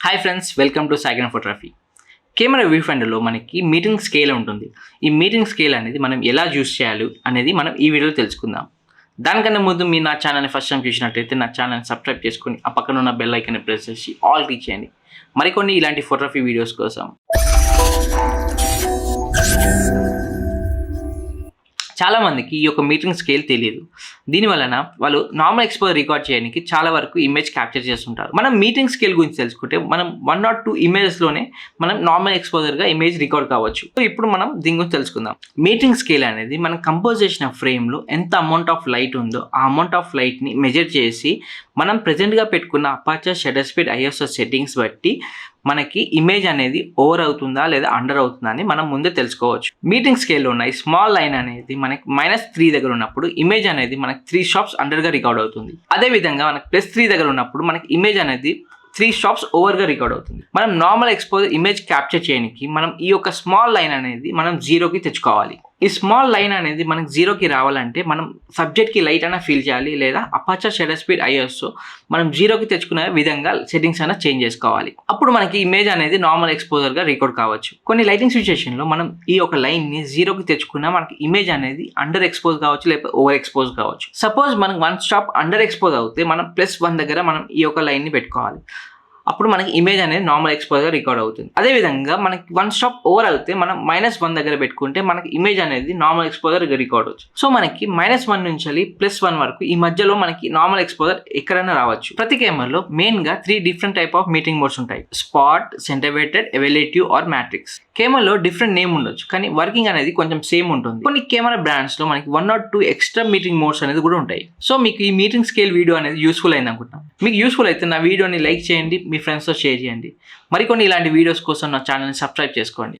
Hi friends, welcome to Saikiran photography. Camera view ఫైండర్లో మనకి meeting scale ఉంటుంది. ఈ మీటింగ్ స్కేల్ అనేది మనం ఎలా యూస్ చేయాలి అనేది మనం ఈ వీడియోలో తెలుసుకుందాం. దానికన్నా ముందు మీరు నా ఛానల్ని ఫస్ట్ టైం చూసినట్టయితే నా ఛానల్ని సబ్స్క్రైబ్ చేసుకొని ఆ పక్కన ఉన్న బెల్ ఐకాన్ని ప్రెస్ చేసి ఆల్ క్లిక్ చేయండి మరికొన్ని ఇలాంటి ఫోటోగ్రఫీ వీడియోస్ కోసం. చాలామందికి ఈ యొక్క మీటింగ్ స్కేల్ తెలియదు. దీనివలన వాళ్ళు నార్మల్ ఎక్స్పోజర్ రికార్డ్ చేయడానికి చాలా వరకు ఇమేజ్ క్యాప్చర్ చేస్తుంటారు. మనం మీటింగ్ స్కేల్ గురించి తెలుసుకుంటే మనం 1 or 2 ఇమేజెస్లోనే మనం నార్మల్ ఎక్స్పోజర్గా ఇమేజ్ రికార్డ్ కావచ్చు. సో ఇప్పుడు మనం దీని గురించి తెలుసుకుందాం. మీటింగ్ స్కేల్ అనేది మనం కంపోజ్ చేసిన ఫ్రేమ్లో ఎంత అమౌంట్ ఆఫ్ లైట్ ఉందో ఆ అమౌంట్ ఆఫ్ లైట్ని మెజర్ చేసి మనం ప్రెజెంట్గా పెట్టుకున్న aperture, shutter speed, ISO settings బట్టి మనకి ఇమేజ్ అనేది ఓవర్ అవుతుందా లేదా అండర్ అవుతుందా అని మనం ముందే తెలుసుకోవచ్చు. మీటింగ్ స్కేల్లో ఉన్న ఈ స్మాల్ లైన్ అనేది మనకి -3 దగ్గర ఉన్నప్పుడు ఇమేజ్ అనేది మనకి 3 షాప్స్ అండర్గా రికార్డ్ అవుతుంది. అదేవిధంగా మనకి +3 దగ్గర ఉన్నప్పుడు మనకి ఇమేజ్ అనేది 3 షాప్స్ ఓవర్గా రికార్డ్ అవుతుంది. మనం నార్మల్ ఎక్స్పోజర్ ఇమేజ్ క్యాప్చర్ చేయడానికి మనం ఈ యొక్క స్మాల్ లైన్ అనేది మనం 0కి తెచ్చుకోవాలి. ఈ స్మాల్ లైన్ అనేది మనకి 0కి రావాలంటే మనం సబ్జెక్ట్కి లైట్ అయినా ఫీల్ చేయాలి, లేదా అపర్చర్, షటర్ స్పీడ్, ఐఎస్ఓ మనం 0కి తెచ్చుకునే విధంగా సెట్టింగ్స్ అయినా చేంజ్ చేసుకోవాలి. అప్పుడు మనకి ఇమేజ్ అనేది నార్మల్ ఎక్స్పోజర్గా రికార్డ్ కావచ్చు. కొన్ని లైటింగ్ సిచ్యుయేషన్లో మనం ఈ యొక్క లైన్ని 0కి తెచ్చుకున్నా మనకి ఇమేజ్ అనేది అండర్ ఎక్స్పోజ్ కావచ్చు, లేకపోతే ఓవర్ ఎక్స్పోజ్ కావచ్చు. సపోజ్ మనకి 1 స్టాప్ అండర్ ఎక్స్పోజ్ అవుతే మనం +1 దగ్గర మనం ఈ యొక్క లైన్ని పెట్టుకోవాలి. అప్పుడు మనకి ఇమేజ్ అనేది నార్మల్ ఎక్స్పోజర్గా రికార్డ్ అవుతుంది. అదేవిధంగా మనకి 1 స్టాప్ ఓవర్ అవుతే మనం -1 దగ్గర పెట్టుకుంటే మనకి ఇమేజ్ అనేది నార్మల్ ఎక్స్పోజర్ రికార్డ్ అవుతుంది. సో మనకి -1 నుంచి +1 వరకు ఈ మధ్యలో మనకి నార్మల్ ఎక్స్పోజర్ ఎక్కడైనా రావచ్చు. ప్రతి కెమెరాలో మెయిన్గా 3 different type of meeting modes ఉంటాయి: spot, centre weighted, evaluative or matrix. కెమెరాలో డిఫరెంట్ నేమ్ ఉండొచ్చు, కానీ వర్కింగ్ అనేది కొంచెం సేమ్ ఉంటుంది. కొన్ని కెమెరా బ్రాండ్స్లో మనకి 1 or 2 ఎక్స్ట్రా మీటింగ్ మోడ్స్ అనేది కూడా ఉంటాయి. సో మీకు ఈ మీటింగ్ స్కేల్ వీడియో అనేది యూస్ఫుల్ అయింది అనుకుంటున్నాను. మీకు యూస్ఫుల్ అయితే నా వీడియోని లైక్ చేయండి, మీ ఫ్రెండ్స్తో షేర్ చేయండి. మరికొన్ని ఇలాంటి వీడియోస్ కోసం నా ఛానల్ని సబ్స్క్రైబ్ చేసుకోండి.